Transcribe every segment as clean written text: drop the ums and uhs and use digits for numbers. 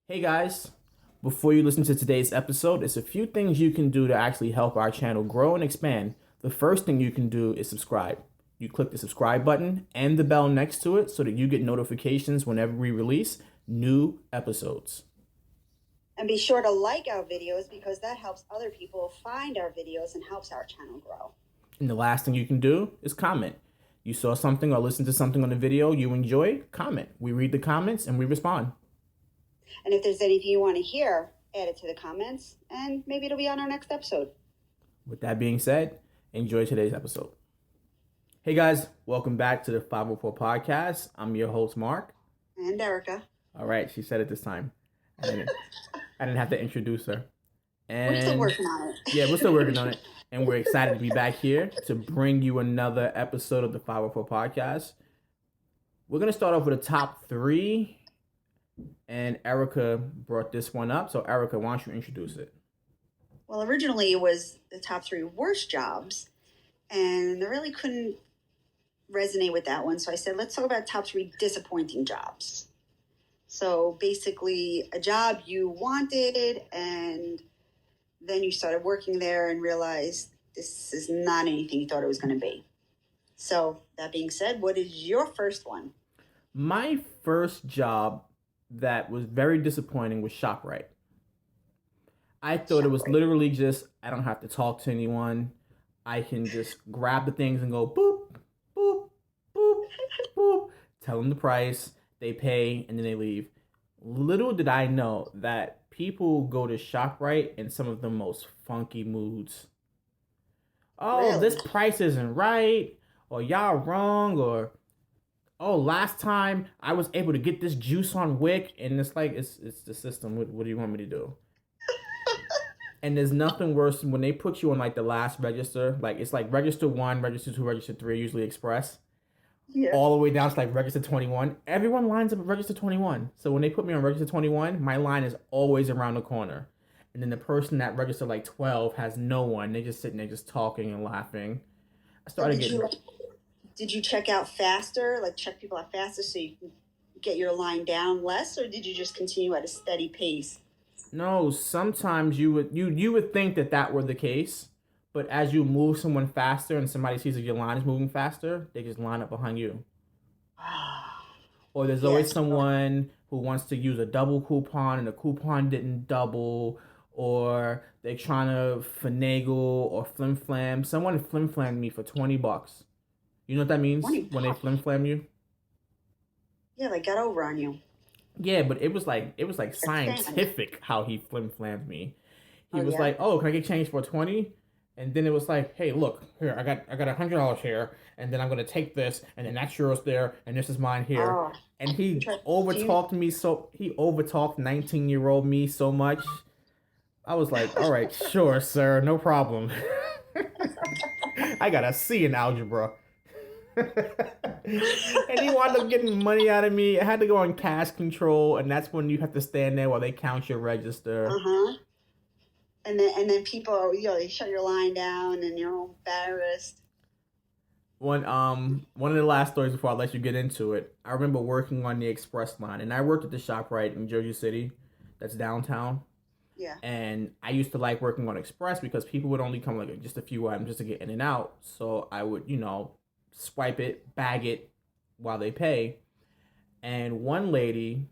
Hey guys, before you listen to today's episode, there's a few things you can do to actually help our channel grow and expand. The first thing you can do is subscribe. You click the subscribe button and the bell next to it so that you get notifications whenever we release new episodes. And be sure to like our videos because that helps other people find our videos and helps our channel grow. And the last thing you can do is comment. You saw something or listened to something on the video you enjoy, comment. We read the comments and we respond. And if there's anything you want to hear, add it to the comments and maybe it'll be on our next episode. With that being said, enjoy today's episode. Hey guys, welcome back to the 504 Podcast. I'm your host, Mark. And Erica. All right, she said it this time. I didn't have to introduce her. And we're still working on it. Yeah, we're still working on it. And we're excited to be back here to bring you another episode of the 504 Podcast. We're going to start off with a top 3. And Erica brought this one up. So, Erica, why don't you introduce it? Well, originally it was the top 3 worst jobs. And I really couldn't resonate with that one. So I said, let's talk about top 3 disappointing jobs. So basically a job you wanted and then you started working there and realized this is not anything you thought it was going to be. So that being said, what is your first one? My first job that was very disappointing was ShopRite. I thought it was literally just, I don't have to talk to anyone. I can just grab the things and go boop, boop, boop, boop. Tell them the price, they pay, and then they leave. Little did I know that people go to ShopRite in some of the most funky moods. Oh, really? This price isn't right, or y'all wrong, or oh, last time I was able to get this juice on Wick, and it's like, it's the system. What do you want me to do? And there's nothing worse than when they put you on like the last register. Like it's like register 1, register 2, register 3, usually express. Yeah. All the way down to like register 21. Everyone lines up at register 21. So when they put me on register 21, my line is always around the corner. And then the person that registered like 12 has no one. They're just sitting there just talking and laughing. I started getting... Did you check out faster? Like check people out faster so you can get your line down less? Or did you just continue at a steady pace? No, sometimes you would think that were the case. But as you move someone faster and somebody sees that your line is moving faster, they just line up behind you. Or there's always someone who wants to use a double coupon and the coupon didn't double. Or they're trying to finagle or flim-flam. Someone flim-flammed me for $20. You know what that means when they flim-flam you? Yeah, they got over on you. Yeah, but it was like scientific how he flim-flammed me. He was like, "Oh, can I get change for $20?" And then it was like, "Hey, look here, I got $100 here, and then I'm gonna take this, and then that's yours there, and this is mine here." Oh, and he overtalked me he overtalked 19-year-old me so much. I was like, "All right, sure, sir, no problem." I got a C in algebra. And he wound up getting money out of me. I had to go on cash control, and that's when you have to stand there while they count your register. And then people, they shut your line down, and you're all embarrassed. One of the last stories before I let you get into it, I remember working on the express line, and I worked at the ShopRite in Jersey City, that's downtown. Yeah. And I used to like working on express because people would only come like just a few items just to get in and out. So I would, swipe it, bag it while they pay. And one lady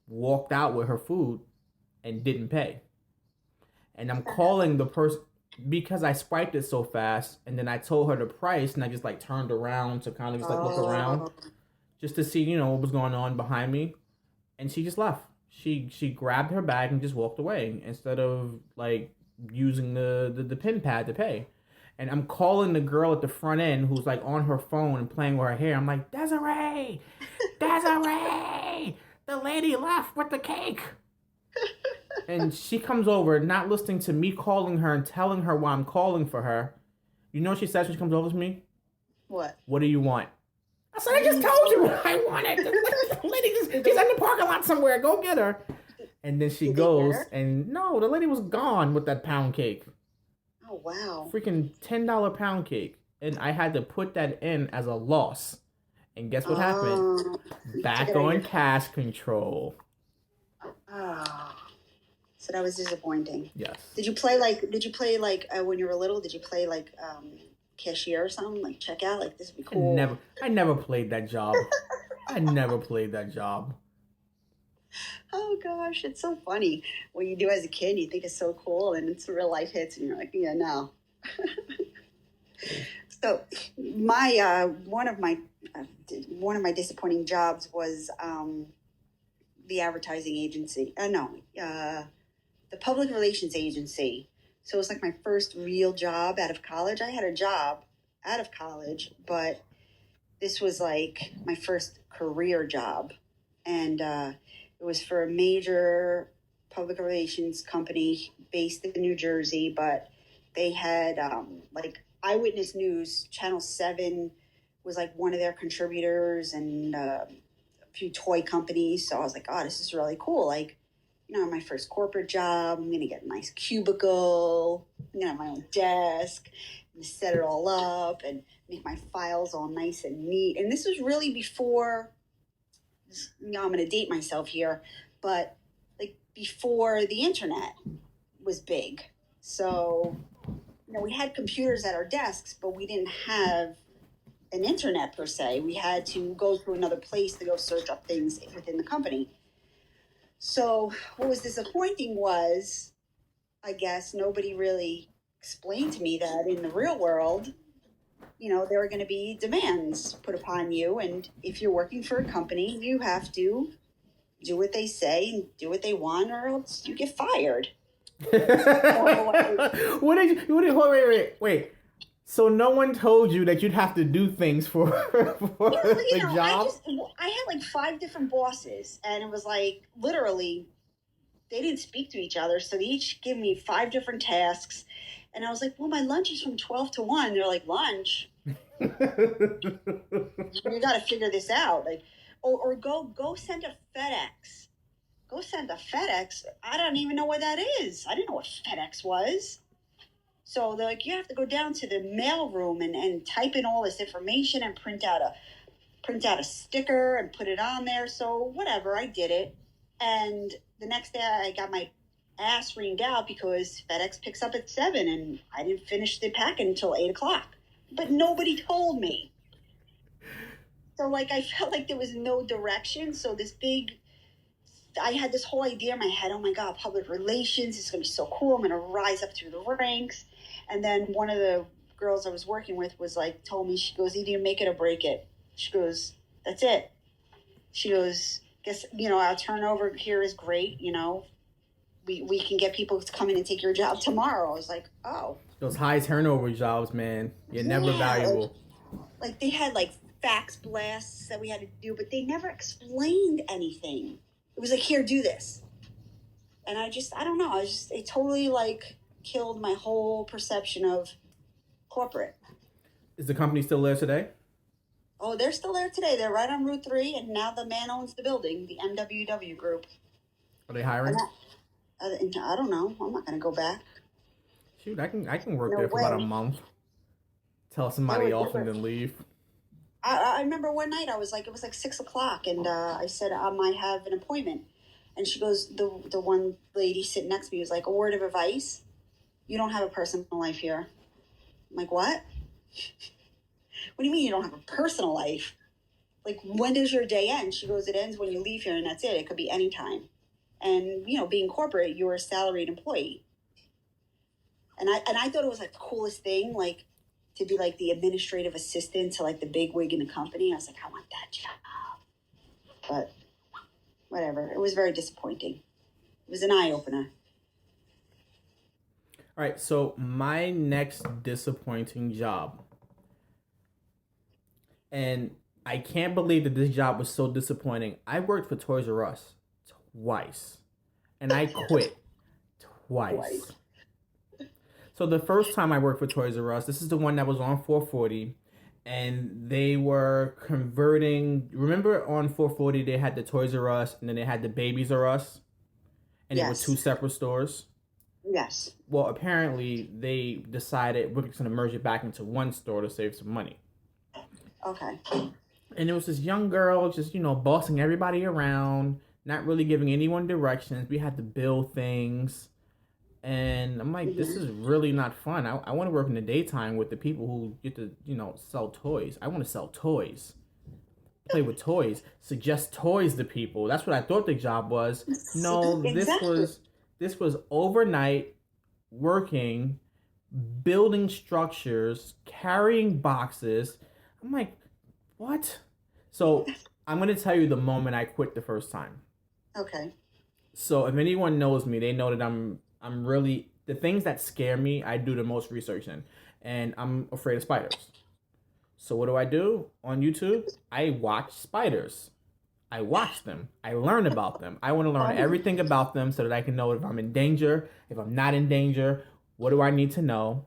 walked out with her food and didn't pay. And I'm calling the person because I swiped it so fast, and then I told her the price, and I just like turned around to kind of just like look around just to see, what was going on behind me. And she just left. She grabbed her bag and just walked away instead of like using the pin pad to pay. And I'm calling the girl at the front end who's like on her phone and playing with her hair. I'm like, Desiree, the lady left with the cake. And she comes over, not listening to me calling her and telling her why I'm calling for her. You know what she says when she comes over to me? What? What do you want? I said, I just told you what I wanted. The lady she's in the parking lot somewhere. Go get her. And then she goes, and no, the lady was gone with that pound cake. Oh, wow. Freaking $10 pound cake. And I had to put that in as a loss. And guess what happened? Back on cash control. So that was disappointing. Yes. Did you play when you were little? Did you play like cashier or something, like checkout? Like, this would be cool. I never played that job. I never played that job. Oh gosh, it's so funny. What you do as a kid, you think it's so cool, and it's real life hits, and you're like, yeah, no. So, my one of my disappointing jobs was the advertising agency. The public relations agency. So it was like my first real job out of college. I had a job out of college, but this was like my first career job, and it was for a major public relations company based in New Jersey, but they had like Eyewitness News, Channel 7 was like one of their contributors, and a few toy companies. So I was like, oh, this is really cool. Like, my first corporate job, I'm going to get a nice cubicle, I'm going to have my own desk, and set it all up and make my files all nice and neat. And this was really before, I'm going to date myself here, but like before the internet was big. So, we had computers at our desks, but we didn't have an internet per se. We had to go to another place to go search up things within the company. So what was disappointing was, I guess, nobody really explained to me that in the real world, there are going to be demands put upon you. And if you're working for a company, you have to do what they say and do what they want, or else you get fired. Wait. So no one told you that you'd have to do things for the job? I had like 5 different bosses, and it was like literally they didn't speak to each other, so they each gave me 5 different tasks, and I was like, well, my lunch is from 12 to 1. They're like, lunch? You got to figure this out. Like, or go send a FedEx. Go send a FedEx. I don't even know what that is. I didn't know what FedEx was. So they're like, you have to go down to the mail room and type in all this information and print out a sticker and put it on there. So whatever, I did it. And the next day I got my ass reamed out because FedEx picks up at 7 and I didn't finish the packing until 8 o'clock. But nobody told me. So like I felt like there was no direction. So I had this whole idea in my head, oh my God, public relations, it's going to be so cool. I'm going to rise up through the ranks. And then one of the girls I was working with was like, told me, she goes, either you make it or break it. She goes, that's it. She goes, guess, our turnover here is great. We can get people to come in and take your job tomorrow. I was like, oh. Those high turnover jobs, man, you're never valuable. Like they had like fax blasts that we had to do, but they never explained anything. It was like, here, do this. And I don't know. It totally like killed my whole perception of corporate. Is the company still there today? Oh, they're still there today. They're right on Route 3, and now the man owns the building, the MWW group. Are they hiring? I don't know. I'm not going to go back. Shoot, I can work there for about a month. Tell somebody off and then leave. I remember one night it was like 6 o'clock, and I said I might have an appointment, and she goes, the one lady sitting next to me was like, a word of advice, you don't have a personal life here. I'm like, what? What do you mean you don't have a personal life? Like, when does your day end? She goes, it ends when you leave here, and that's it. It could be any time. And being corporate, you're a salaried employee, and I thought it was like the coolest thing, like, to be like the administrative assistant to like the big wig in the company. I was like, I want that job. But whatever. It was very disappointing. It was an eye-opener. All right, so my next disappointing job. And I can't believe that this job was so disappointing. I worked for Toys R Us twice. And I quit twice. So the first time I worked for Toys R Us, this is the one that was on 440, and they were converting. Remember on 440 they had the Toys R Us, and then they had the Babies R Us, and It were 2 separate stores. Yes. Well, apparently they decided we're just gonna merge it back into one store to save some money. Okay. And it was this young girl just bossing everybody around, not really giving anyone directions. We had to build things. And I'm like, this Mm-hmm. is really not fun. I want to work in the daytime with the people who get to, sell toys. I want to sell toys, play with toys, suggest toys to people. That's what I thought the job was. No, this Exactly. was this was overnight working, building structures, carrying boxes. I'm like, what? So I'm gonna tell you the moment I quit the first time. Okay. So if anyone knows me, they know that I'm really the things that scare me. I do the most research in, and I'm afraid of spiders. So what do on YouTube? I watch spiders. I watch them. I learn about them. I want to learn Funny. everything about them so that I can know if I'm in danger, if I'm not in danger. What do I need to know?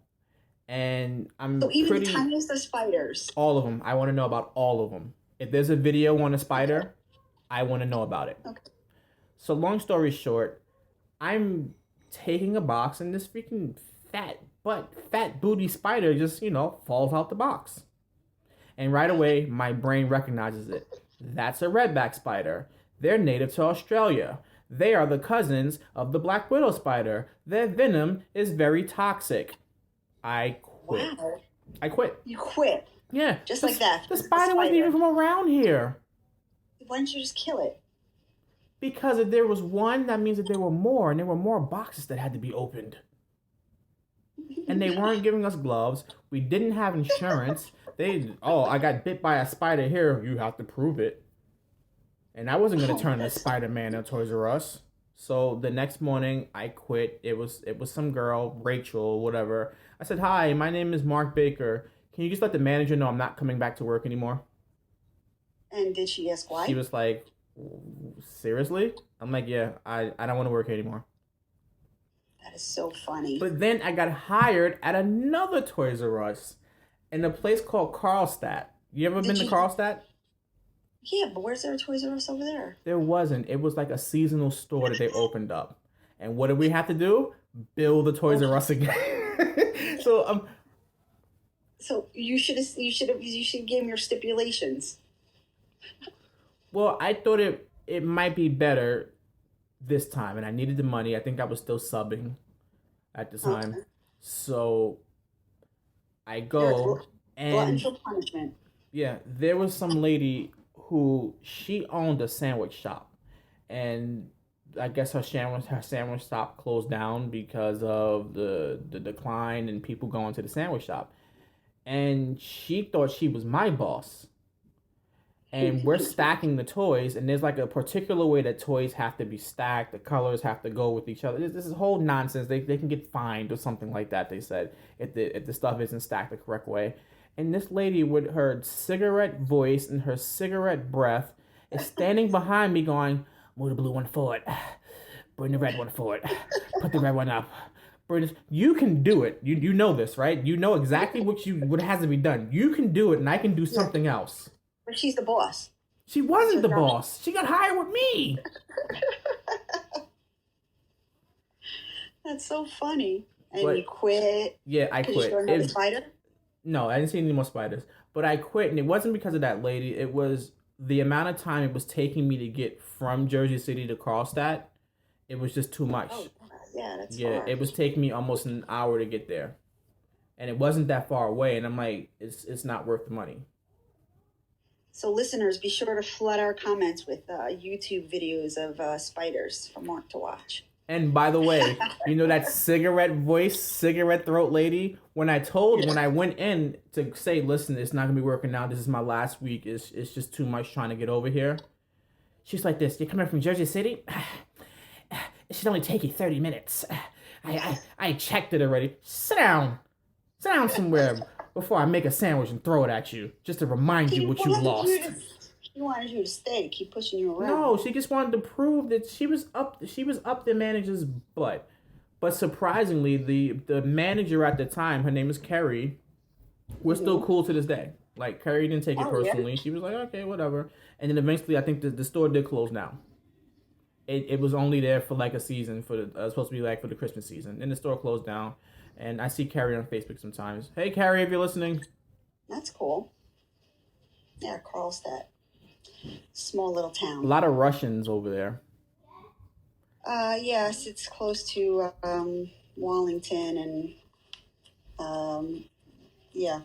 And So I'm even the pretty tiniest of spiders. all of them. I want to know about all of them. If there's a video on a spider, I want to know about it. Okay. So long story short, I'm taking a box and this freaking fat booty spider just, falls out the box. And right away, my brain recognizes it. That's a redback spider. They're native to Australia. They are the cousins of the black widow spider. Their venom is very toxic. I quit. Wow. I quit. You quit. Yeah. Just like that. The spider wasn't even from around here. Why didn't you just kill it? Because if there was one, that means that there were more, and there were more boxes that had to be opened. And they weren't giving us gloves. We didn't have insurance. I got bit by a spider here. You have to prove it. And I wasn't gonna turn the Spider-Man at Toys R Us. So the next morning, I quit. It was some girl, Rachel, whatever. I said, "Hi, my name is Mark Baker. Can you just let the manager know I'm not coming back to work anymore?" And did she ask why? She was like, "Seriously?" I'm like, "Yeah, I don't want to work here anymore." That is so funny. But then I got hired at another Toys R Us in a place called Carlstadt. You ever been to Carlstadt? Yeah, but where's their Toys R Us over there? There wasn't. It was like a seasonal store that they opened up. And what did we have to do? Build the Toys R Us again. so So you should give them your stipulations. well, I thought it might be better this time, and I needed the money. I think I was still subbing at the time. Okay. So I You're go glutton and for punishment. yeah, there was some lady who she owned a sandwich shop, and I guess her sandwich shop closed down because of the decline and people going to the sandwich shop, and she thought she was my boss. And we're stacking the toys, and there's like a particular way that toys have to be stacked. The colors have to go with each other. This is whole nonsense. They can get fined or something like that. They said if the stuff isn't stacked the correct way. And this lady with her cigarette voice and her cigarette breath is standing behind me going, "Move the blue one forward, bring the red one forward, put the red one up. Bring this. You can do it. You know this, right? You know exactly what has to be done. You can do it, and I can do something else." But she's the boss. She wasn't the boss. She got hired with me. That's so funny. And But- you quit. Yeah, I Because you quit. saw another spider? No, I didn't see any more spiders. But I quit, and it wasn't because of that lady. It was the amount of time it was taking me to get from Jersey City to Carlstadt. It was just too much. Oh, yeah, that's Yeah, far. it was taking me almost an hour to get there, and it wasn't that far away. And I'm like, it's not worth the money. So listeners, be sure to flood our comments with YouTube videos of spiders for Mark to watch. And by the way, you know that cigarette voice, cigarette throat lady? When I went in to say, "Listen, it's not gonna be working out. This is my last week. It's just too much trying to get over here." She's like this. "You're coming from Jersey City? It should only take you 30 minutes. I checked it already. Sit down somewhere before I make a sandwich and throw it at you, just to remind you what you lost." He wanted you to stay, to keep pushing you around. No, she just wanted to prove that she was up the manager's butt. But surprisingly, the manager at the time, her name is Carrie, we're still cool to this day. Like, Carrie didn't take it personally. Yeah? She was like, "Okay, whatever." And then eventually, I think the store did close down. It was only there for like a season, supposed to be like for the Christmas season. And the store closed down. And I see Carrie on Facebook sometimes. Hey, Carrie, if you're listening. That's cool. Yeah, Carlstadt. Small little town. A lot of Russians over there. Yes, it's close to Wallington and yeah,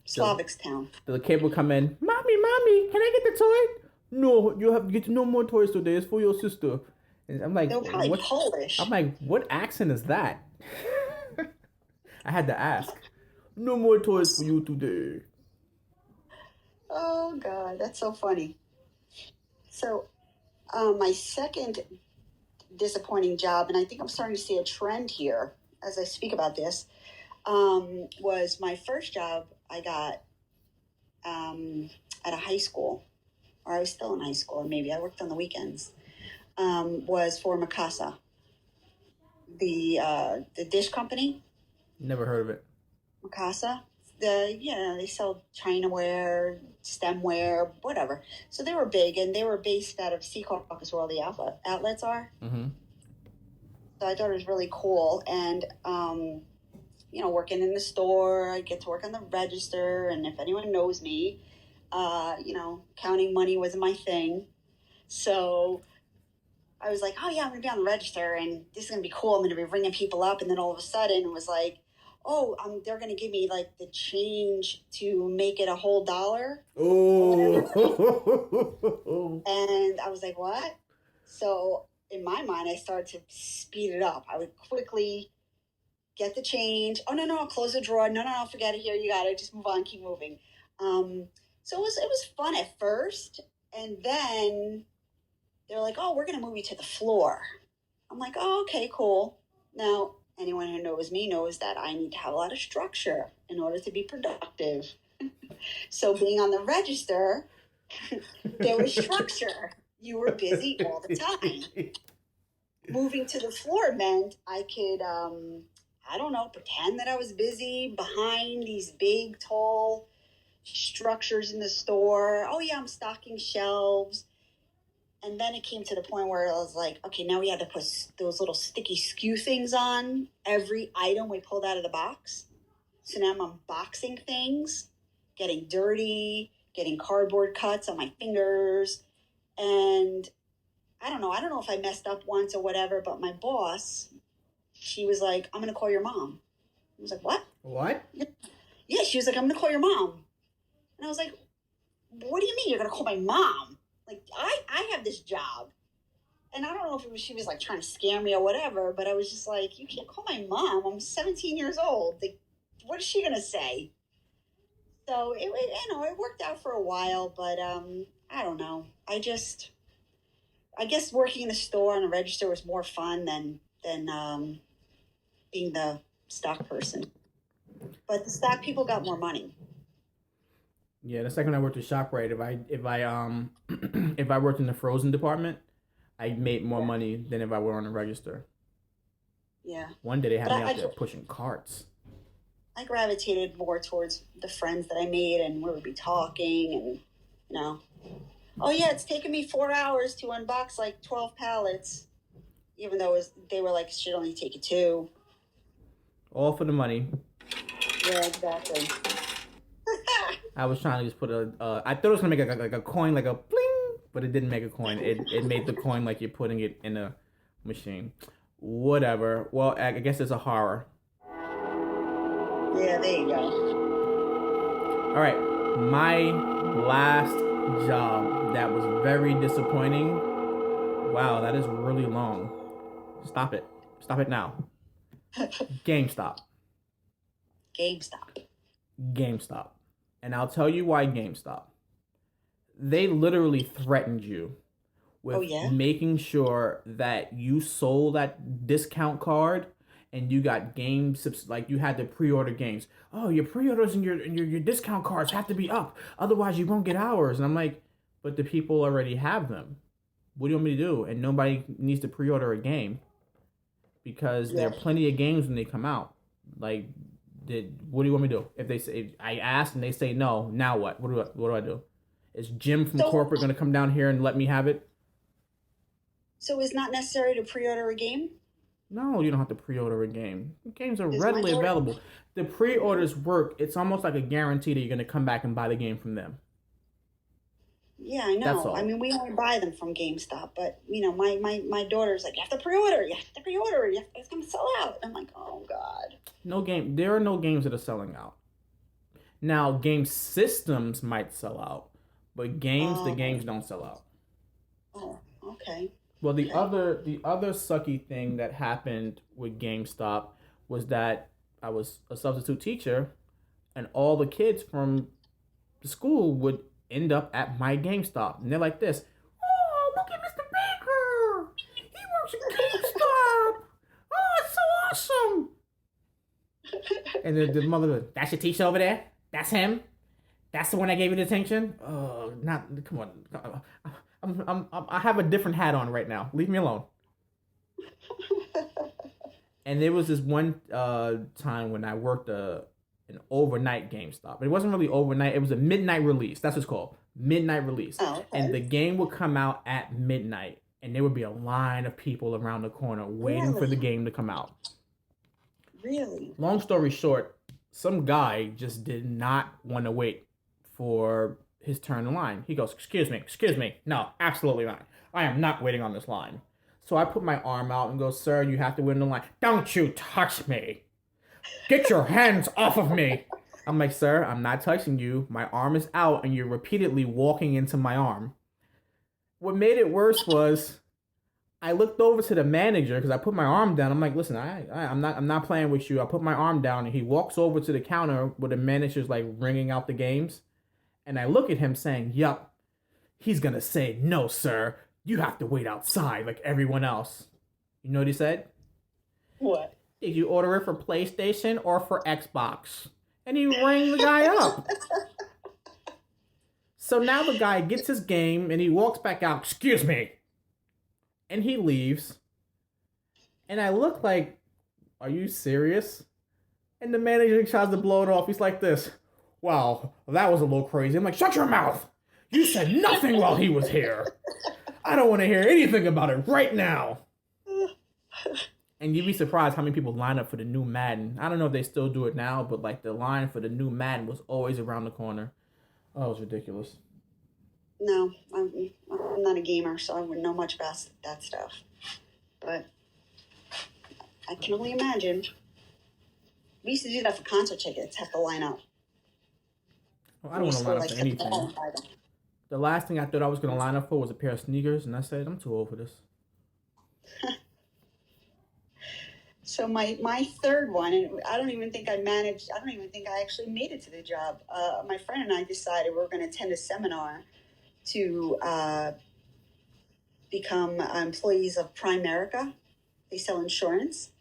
The Slavics town. the kid would come in, mommy, can I get the toy? No, you have to get no more toys today. It's for your sister. And I'm They like, were probably what? I'm Polish. like, what accent is that? I had to ask. No more toys for you today. Oh God, that's so funny. So, my second disappointing job, and I think I'm starting to see a trend here as I speak about this, was my first job I got um, at a high school, or I was still in high school, and maybe I worked on the weekends. Was for Mikasa, the dish company. Never heard of it. Mikasa. They sell Chinaware, stemware, whatever. So they were big, and they were based out of Sea Caucus, where all the outlets are. Mm-hmm. So I thought it was really cool, and working in the store, I get to work on the register, and if anyone knows me, counting money was my thing. So I was like, oh yeah, I'm gonna be on the register, and this is gonna be cool. I'm gonna be ringing people up, and then all of a sudden, it was like, oh, they're gonna give me like the change to make it a whole dollar or whatever. Oh. And I was like, what? So in my mind, I started to speed it up. I would quickly get the change. Oh no, close the drawer. No, forget it. Here, you got it. Just move on, keep moving. So it was fun at first, and then they're like, oh, we're gonna move you to the floor. I'm like, oh, okay, cool. Now, anyone who knows me knows that I need to have a lot of structure in order to be productive. So being on the register, there was structure. You were busy all the time. Moving to the floor meant I could, I don't know, pretend that I was busy behind these big, tall structures in the store. Oh, yeah, I'm stocking shelves. And then it came to the point where I was like, okay, now we had to put those little sticky skew things on every item we pulled out of the box. So now I'm unboxing things, getting dirty, getting cardboard cuts on my fingers. And I don't know if I messed up once or whatever, but my boss, she was like, I'm going to call your mom. I was like, what? What? Yeah, she was like, I'm going to call your mom. And I was like, what do you mean you're going to call my mom? Like, I have this job. And I don't know if she was like trying to scare me or whatever, but I was just like, you can't call my mom. I'm 17 years old. Like, what is she going to say? So it worked out for a while, but I don't know. I guess working in the store on the register was more fun than being the stock person. But the stock people got more money. Yeah, the second I worked at ShopRite, if I if I worked in the frozen department, I made more Yeah. money than if I were on the register. Yeah. One day they had But me out there pushing carts. I gravitated more towards the friends that I made, and we would be talking, and you know, oh yeah, it's taken me 4 hours to unbox like 12 pallets, even though they were like, it should only take you two. All for the money. Yeah, exactly. I was trying to just put I thought it was gonna make like a coin, like a bling, but it didn't make a coin. It made the coin like you're putting it in a machine. Whatever. Well, I guess it's a horror. Yeah, there you go. All right, my last job that was very disappointing. Wow, that is really long. Stop it. Stop it now. GameStop. GameStop. GameStop. And I'll tell you why GameStop. They literally threatened you with Oh yeah. making sure that you sold that discount card and you got games, like you had to pre-order games. Oh, your pre-orders and your discount cards have to be up, otherwise you won't get ours. And I'm like, but the people already have them. What do you want me to do? And nobody needs to pre-order a game because there Yeah. are plenty of games when they come out. Like, what do you want me to do? If they say, if I ask and they say no, now what? What do I do? Is Jim from So, corporate going to come down here and let me have it? so it's not necessary to pre-order a game. No, you don't have to pre-order a game. Games are Is my readily daughter? available. The pre-orders work. It's almost like a guarantee that you're going to come back and buy the game from them. Yeah, I That's know. I all. mean, we only buy them from GameStop, but my daughter's like, you have to pre-order. You have to pre-order. It's gonna sell out. I'm like, oh God. No game. There are no games that are selling out. Now, game systems might sell out, but the Oh, games don't sell out. oh, okay, Well, okay. the other sucky thing that happened with GameStop was that I was a substitute teacher, and all the kids from the school would end up at my GameStop, and they're like this. Oh, look at Mr. Baker! He works at GameStop. Oh, it's so awesome! And the mother, that's your teacher over there. That's him. That's the one that gave you the attention. Oh, not come on. I have a different hat on right now. Leave me alone. And there was this one time when I worked an overnight GameStop. But it wasn't really overnight. It was a midnight release. That's what it's called. Midnight release. Oh, And okay. the game would come out at midnight. And there would be a line of people around the corner waiting for the Really, game to come out. really. Long story short, some guy just did not want to wait for his turn in line. He goes, excuse me. No, absolutely not. I am not waiting on this line. So I put my arm out and go, sir, you have to wait in the line. Don't you touch me. Get your hands off of me. I'm like, sir, I'm not touching you. My arm is out and you're repeatedly walking into my arm. What made it worse was I looked over to the manager because I put my arm down. I'm like, listen, I'm not playing with you. I put my arm down and he walks over to the counter where the manager's like ringing out the games. And I look at him saying, yup, he's gonna say, no, sir, you have to wait outside like everyone else. You know what he said? What? Did you order it for PlayStation or for Xbox? And he rang the guy up. So now the guy gets his game and he walks back out, excuse me. And he leaves. And I look like, are you serious? And the manager tries to blow it off. He's like this. Wow, that was a little crazy. I'm like, shut your mouth. You said nothing while he was here. I don't want to hear anything about it right now. And you'd be surprised how many people line up for the new Madden. I don't know if they still do it now, but like the line for the new Madden was always around the corner. Oh, it was ridiculous. No, I'm not a gamer, so I wouldn't know much about that stuff. But I can only imagine. We used to do that for concert tickets, have to line up. Well, I We don't want used to to line up like for sit there anything. and buy them. The last thing I thought I was going to line up for was a pair of sneakers, and I said, I'm too old for this. So my third one, and I don't even think I managed. I don't even think I actually made it to the job. My friend and I decided we were going to attend a seminar to become employees of Primerica. They sell insurance,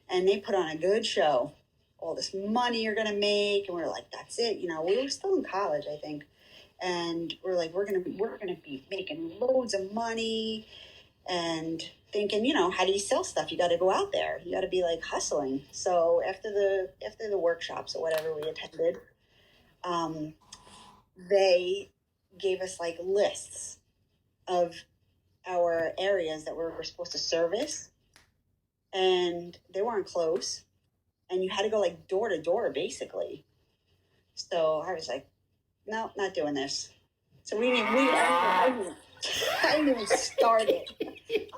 and they put on a good show. All this money you're going to make, and we're like, that's it. You know, we were still in college, I think, and we're like, we're gonna be making loads of money, and thinking, you know, how do you sell stuff? You got to go out there. You got to be like hustling. So after the workshops or whatever we attended, um, they gave us like lists of our areas that we're supposed to service, and they weren't close, and you had to go like door to door basically. So I was like, no, not doing this. So we didn't. I didn't even start it.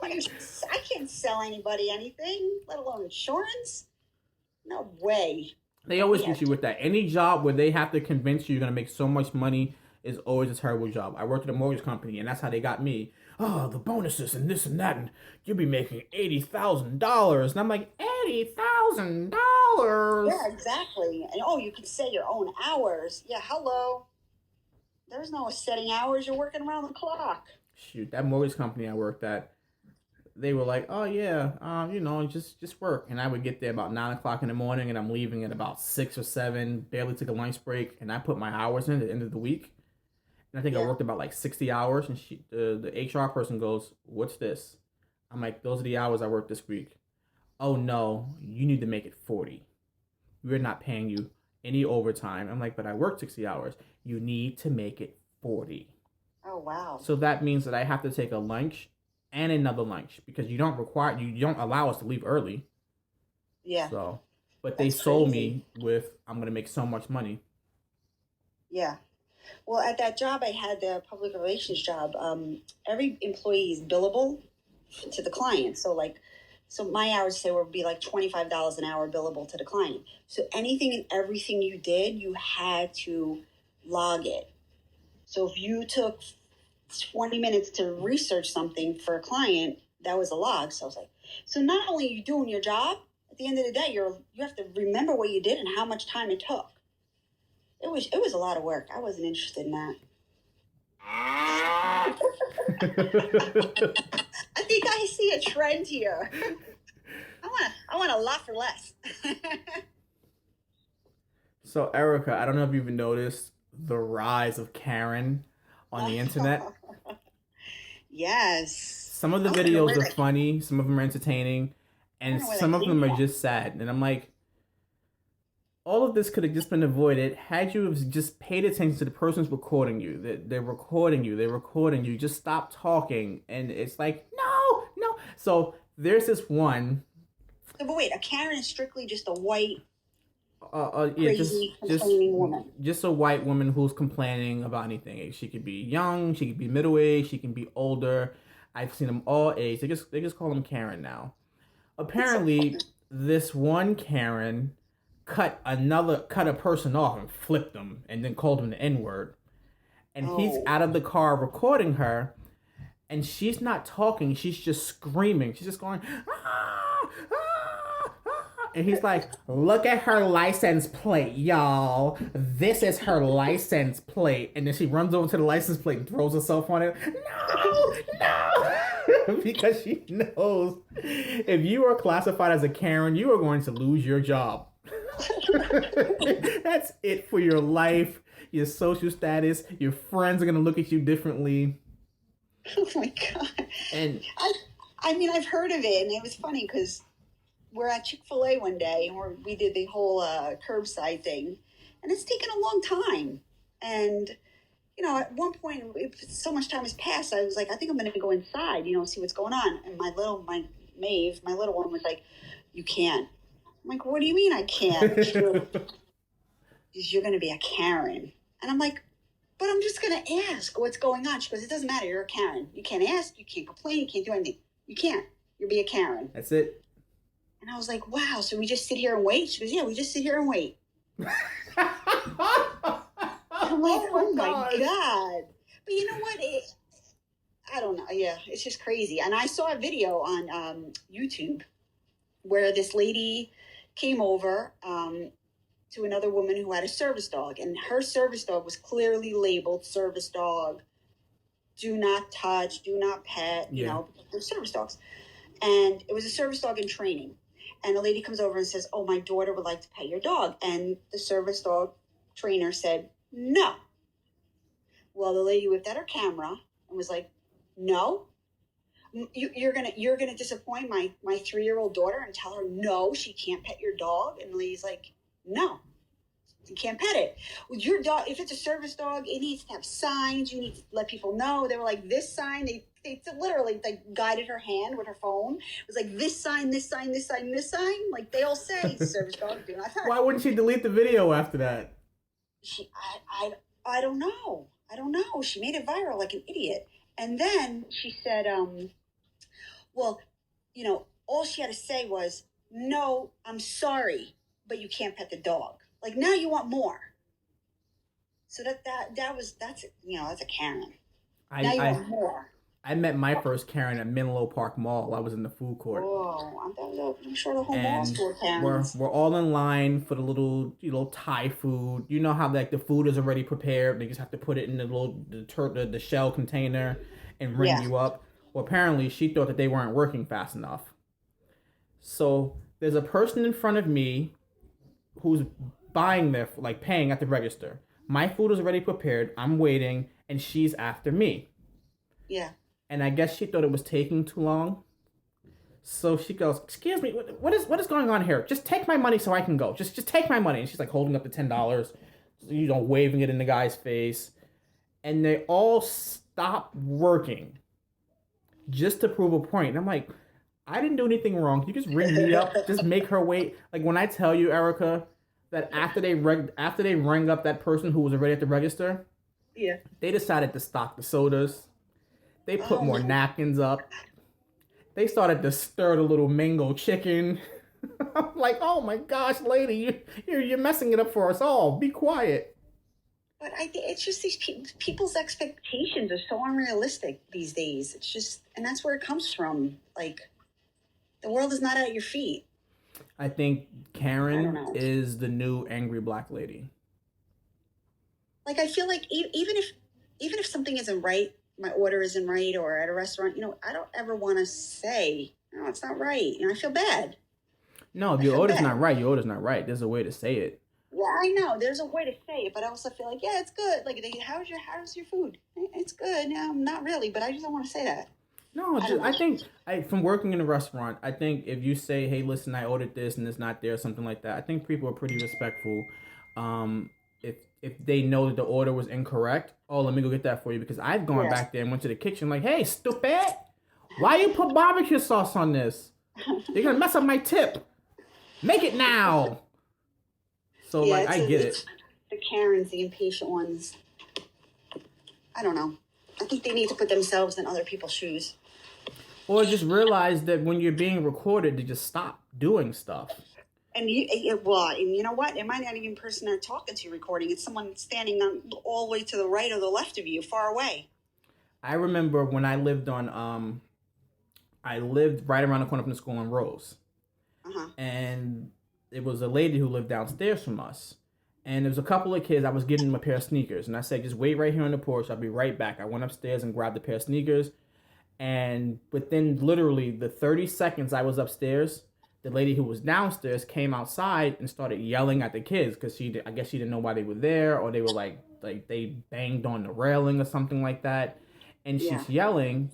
I'm like, I can't sell anybody anything, let alone insurance. No way. They But we always get had you to. with that. Any job where they have to convince you you're going to make so much money is always a terrible job. I worked at a mortgage company, and that's how they got me. Oh, the bonuses and this and that, and you'll be making $80,000. And I'm like, Yeah, $80,000? exactly. And oh, you can set your own hours. Yeah, hello. There's no setting hours. You're working around the clock. Shoot, that mortgage company I worked at, they were like, "Oh yeah, just work." And I would get there about 9 o'clock in the morning, and I'm leaving at about 6 or 7. Barely took a lunch break, and I put my hours in at the end of the week. And I think I Yeah. worked about like 60 hours. And the HR person goes, "What's this?" I'm like, "Those are the hours I worked this week." Oh no, you need to make it 40. We're not paying you any overtime. I'm like, "But I worked 60 hours. You need to make it 40." Oh wow. So that means that I have to take a lunch and another lunch because you don't allow us to leave early. Yeah, So, but they that's sold crazy. me with I'm gonna make so much money. Yeah. Well, at that job, I had the public relations job. Every employee is billable to the client. So my hours say would be like $25 an hour billable to the client. So anything and everything you did, you had to log it. So if you took 20 minutes to research something for a client, that was a log. So I was like, so not only are you doing your job, at the end of the day, you have to remember what you did and how much time it took. It was a lot of work. I wasn't interested in that. I think I see a trend here. I want a lot for less. So, Erica, I don't know if you've noticed the rise of Karen on the internet. Yes. Some of the videos are funny, some of them are entertaining, and some of them are just sad. And I'm like, all of this could have just been avoided had you have just paid attention to the person's recording you. They're recording you. They're recording you. Just stop talking. And it's like, no, no. So there's this one. But wait, a Karen is strictly just a white, yeah, crazy, complaining woman. Just a white woman who's complaining about anything. She could be young. She could be middle-aged. She can be older. I've seen them all age. They just call them Karen now. Apparently, this one Karen cut a person off and flipped them and then called him the N-word. And he's out of the car recording her, and she's not talking, she's just screaming. She's just going, ah, ah, ah. And he's like, look at her license plate, y'all. This is her license plate. And then she runs over to the license plate and throws herself on it. No. Because she knows if you are classified as a Karen, you are going to lose your job. That's it for your life, your social status. Your friends are gonna look at you differently. Oh my god! And I mean, I've heard of it, and it was funny because we're at Fil-A one day, and we did the whole curbside thing, and it's taken a long time. And at one point, so much time has passed. I was like, I think I'm gonna go inside, see what's going on. And my little one was like, you can't. I'm like, what do you mean I can't? You're going to be a Karen. And I'm like, but I'm just going to ask what's going on. She goes, it doesn't matter. You're a Karen. You can't ask. You can't complain. You can't do anything. You can't. You'll be a Karen. That's it. And I was like, wow. So we just sit here and wait? She goes, yeah, we just sit here and wait. I'm like, oh my God. But you know what? I don't know. Yeah, it's just crazy. And I saw a video on YouTube where this lady came over to another woman who had a service dog, and her service dog was clearly labeled service dog. Do not touch, do not pet, they're service dogs. And it was a service dog in training. And a lady comes over and says, oh, my daughter would like to pet your dog. And the service dog trainer said, no. Well, the lady whipped out her camera and was like, no. You're gonna disappoint my 3-year-old daughter and tell her no, she can't pet your dog. And the lady's like, no, you can't pet it. With your dog, if it's a service dog, it needs to have signs. You need to let people know. They were like, this sign. They literally guided her hand with her phone. It was like this sign, this sign, this sign, this sign. Like they all say, service dog, do not touch. Why wouldn't she delete the video after that? I don't know. I don't know. She made it viral like an idiot. And then she said, well, all she had to say was, no, I'm sorry, but you can't pet the dog. Like now you want more. So that's a Karen. Now you want more. I met my first Karen at Menlo Park Mall. I was in the food court. Oh, I'm sure the whole mall's full of Karens. We're all in line for the little, Thai food. You know how the food is already prepared. They just have to put it in the shell container and ring you up. Well, apparently she thought that they weren't working fast enough. So there's a person in front of me who's paying at the register. My food is already prepared. I'm waiting, and she's after me. Yeah. And I guess she thought it was taking too long. So she goes, excuse me, what is going on here? Just take my money so I can go. Just take my money. And she's like holding up the $10, waving it in the guy's face. And they all stop working just to prove a point. And I'm like, I didn't do anything wrong. You just ring me up, just make her wait. Like when I tell you, Erica, that after they rang up that person who was already at the register, Yeah. They decided to stock the sodas. They put Oh more no. napkins up. They started to stir the little mango chicken. I'm like, oh my gosh, lady, you're messing it up for us all. Be quiet. But I think it's just these people's expectations are so unrealistic these days. It's just, and that's where it comes from. Like, the world is not at your feet. I think I don't Karen know. is the new angry black lady. Like, I feel like even if something isn't right, my order isn't right, or at a restaurant, I don't ever want to say, no, it's not right. I feel bad. No, if I your feel order's bad. not right, your order's not right. There's a way to say it. Yeah, I know. There's a way to say it, but I also feel like, yeah, it's good. Like, how's your food? It's good. No, not really, but I just don't want to say that. No, I don't I know. think from working in a restaurant, I think if you say, "Hey, listen, I ordered this and it's not there," something like that, I think people are pretty respectful. Um, if they know that the order was incorrect, oh, let me go get that for you because I've gone Yeah. back there and went to the kitchen like, "Hey, stupid, why you put barbecue sauce on this? You're gonna mess up my tip. Make it now." So Yeah, like, I get it's it. the Karens, the impatient ones. I don't know. I think they need to put themselves in other people's shoes. Or just realize that when you're being recorded, to just stop doing stuff. And you know what? It might not even be the person they're talking to recording. It's someone standing all the way to the right or the left of you, far away. I remember when I lived right around the corner from the school in Rose. Uh-huh. And it was a lady who lived downstairs from us. And there was a couple of kids. I was getting them a pair of sneakers. And I said, just wait right here on the porch. I'll be right back. I went upstairs and grabbed a pair of sneakers. And within literally the 30 seconds I was upstairs, the lady who was downstairs came outside and started yelling at the kids because I guess she didn't know why they were there, or they were like they banged on the railing or something like that. And Yeah. she's yelling,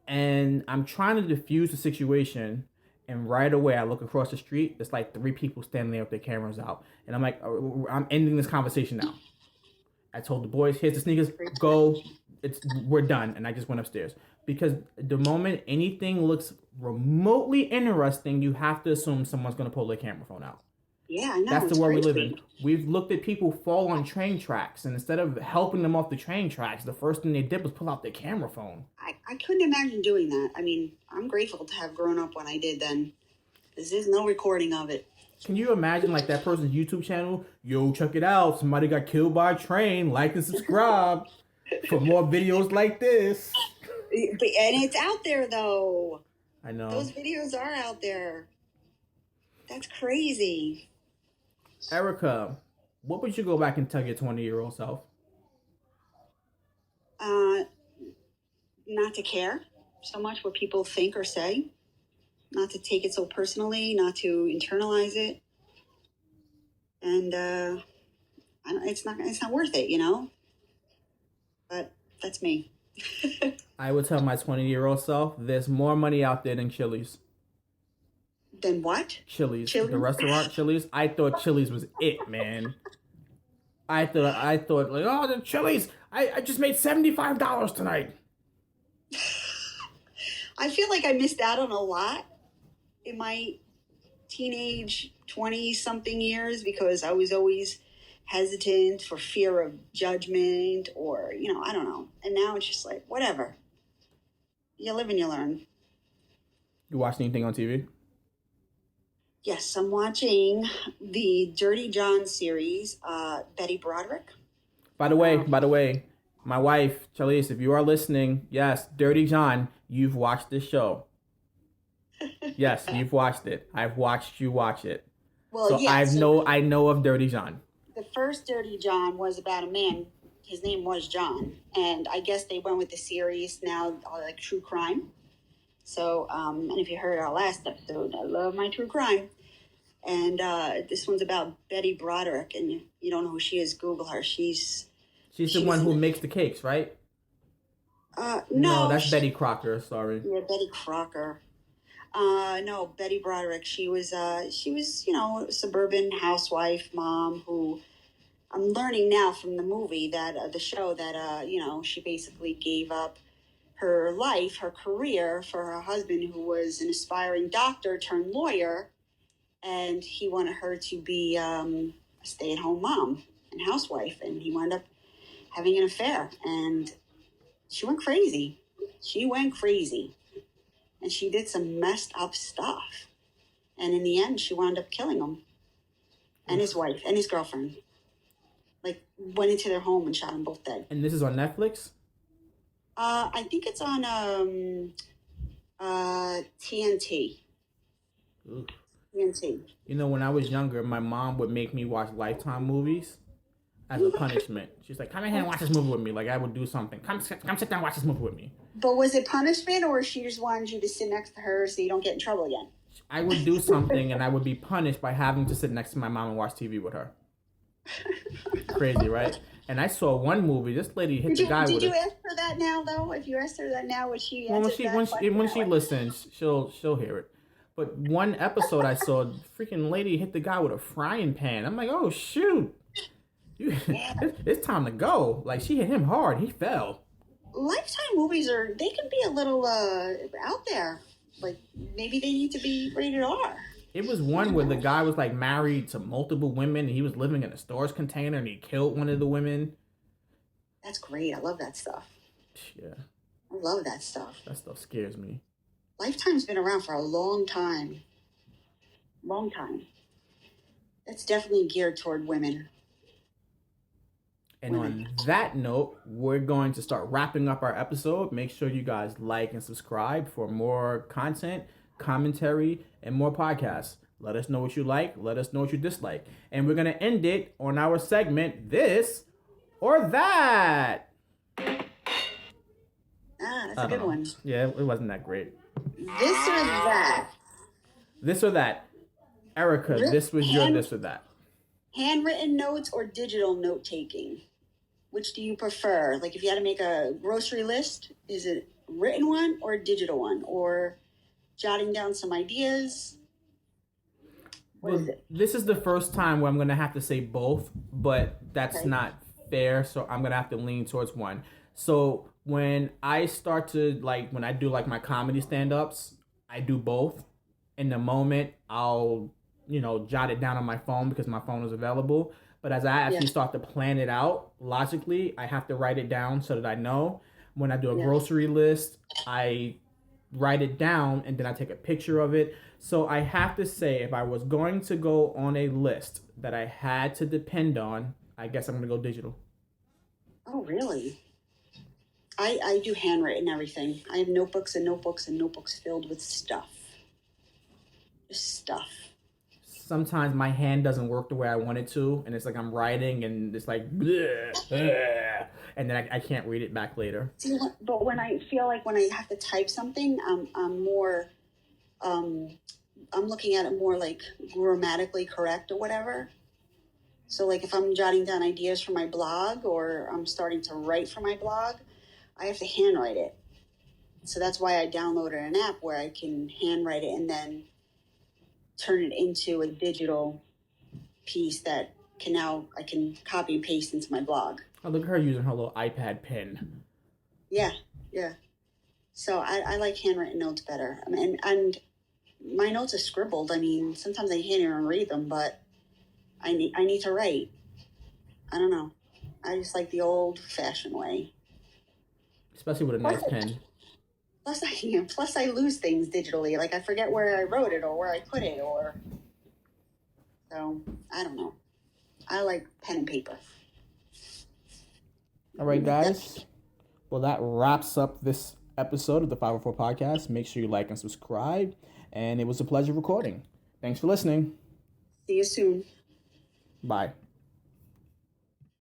and I'm trying to diffuse the situation. And right away, I look across the street. There's like three people standing there with their cameras out, and I'm like, I'm ending this conversation now. I told the boys, "Here's the sneakers. Go. We're done." And I just went upstairs because the moment anything looks remotely interesting, you have to assume someone's gonna pull their camera phone out. Yeah, I know. That's the It's world we live in. crazy. We've looked at people fall on train tracks, and instead of helping them off the train tracks, the first thing they did was pull out their camera phone. I couldn't imagine doing that. I mean, I'm grateful to have grown up when I did then. There's no recording of it. Can you imagine like that person's YouTube channel? Yo, check it out. Somebody got killed by a train. Like and subscribe for more videos like this. And it's out there, though. I know. Those videos are out there. That's crazy. Erica, what would you go back and tell your 20-year-old self? Not to care so much what people think or say, not to take it so personally, not to internalize it, and it's not worth it, But that's me. I would tell my 20-year-old self, there's more money out there than Chili's. Then what? Chili's, Chili's? the restaurant Chili's. I thought Chili's was it, man. I thought like, oh, the Chili's. I just made $75 tonight. I feel like I missed out on a lot in my teenage 20-something years because I was always hesitant for fear of judgment or, I don't know. And now it's just like, whatever. You live and you learn. You watch anything on TV? Yes, I'm watching the Dirty John series, Betty Broderick. By the way, my wife, Charlize, if you are listening, yes, Dirty John, you've watched this show. Yes, you've watched it. I've watched you watch it. Well, so yeah, I know of Dirty John. The first Dirty John was about a man. His name was John, and I guess they went with the series now, like true crime. So, and if you heard our last episode, I love my true crime. And this one's about Betty Broderick, and you don't know who she is. Google her. She's the one who makes the cakes, right? No, that's Betty Crocker. Sorry. Yeah, Betty Crocker. No, Betty Broderick. She was a suburban housewife mom who I'm learning now from the movie that the show that she basically gave up her life, her career for her husband, who was an aspiring doctor turned lawyer, and he wanted her to be a stay-at-home mom and housewife, and he wound up having an affair, and she went crazy. And she did some messed up stuff. And in the end, she wound up killing him and his wife and his girlfriend. Like, went into their home and shot them both dead. And this is on Netflix? I think it's on TNT. Ooh. TNT. You know, when I was younger, my mom would make me watch Lifetime movies as a punishment. She's like, come in here and watch this movie with me. Like, I would do something. Come sit down and watch this movie with me. But was it punishment, or she just wanted you to sit next to her so you don't get in trouble again? I would do something, and I would be punished by having to sit next to my mom and watch TV with her. Crazy, right? And I saw one movie. This lady hit the guy with. Did you ask her that now, though? If you asked her that now, would she answer that? When she listens, she'll hear it. But one episode I saw, freaking lady hit the guy with a frying pan. I'm like, oh shoot, it's time to go. Like, she hit him hard. He fell. Lifetime movies they can be a little out there. Like, maybe they need to be rated R. It was one where the guy was like married to multiple women, and he was living in a storage container, and he killed one of the women. That's great. I love that stuff. Yeah. I love that stuff. That stuff scares me. Lifetime's been around for a long time. Long time. That's definitely geared toward women. And on that note, we're going to start wrapping up our episode. Make sure you guys like and subscribe for more content, commentary, and more podcasts. Let us know what you like. Let us know what you dislike. And we're going to end it on our segment, This or That. That's a good one. Yeah, it wasn't that great. This or that. This or that. Erica, this was your this or that. Handwritten notes or digital note taking? Which do you prefer? Like, if you had to make a grocery list, is it a written one or a digital one? Or jotting down some ideas? What is it? This is the first time where I'm going to have to say both, but that's not fair, so I'm going to have to lean towards one. So when I start to, like, when I do, like, my comedy stand-ups, I do both. In the moment, I'll, jot it down on my phone because my phone is available. But as I actually start to plan it out logically, I have to write it down so that I know. When I do a grocery list, I write it down and then I take a picture of it. So I have to say, if I was going to go on a list that I had to depend on, I guess I'm going to go digital. Oh, really? I do handwritten everything. I have notebooks and notebooks and notebooks filled with stuff. Just stuff. Sometimes my hand doesn't work the way I want it to, and it's like I'm writing, and it's like, bleh, bleh, and then I can't read it back later. See, but when I feel like when I have to type something, I'm more, I'm looking at it more like grammatically correct or whatever. So, like, if I'm jotting down ideas for my blog or I'm starting to write for my blog, I have to handwrite it. So that's why I downloaded an app where I can handwrite it and then turn it into a digital piece that I can copy and paste into my blog. Oh, look at her using her little iPad pen. Yeah. So I like handwritten notes better. I mean, and my notes are scribbled. I mean, sometimes I can't even read them, but I need to write. I don't know. I just like the old-fashioned way. Especially with a nice pen. Plus I lose things digitally. Like, I forget where I wrote it or where I put it, so I don't know. I like pen and paper. All right, guys. Well, that wraps up this episode of the 504 Podcast. Make sure you like and subscribe. And it was a pleasure recording. Thanks for listening. See you soon. Bye.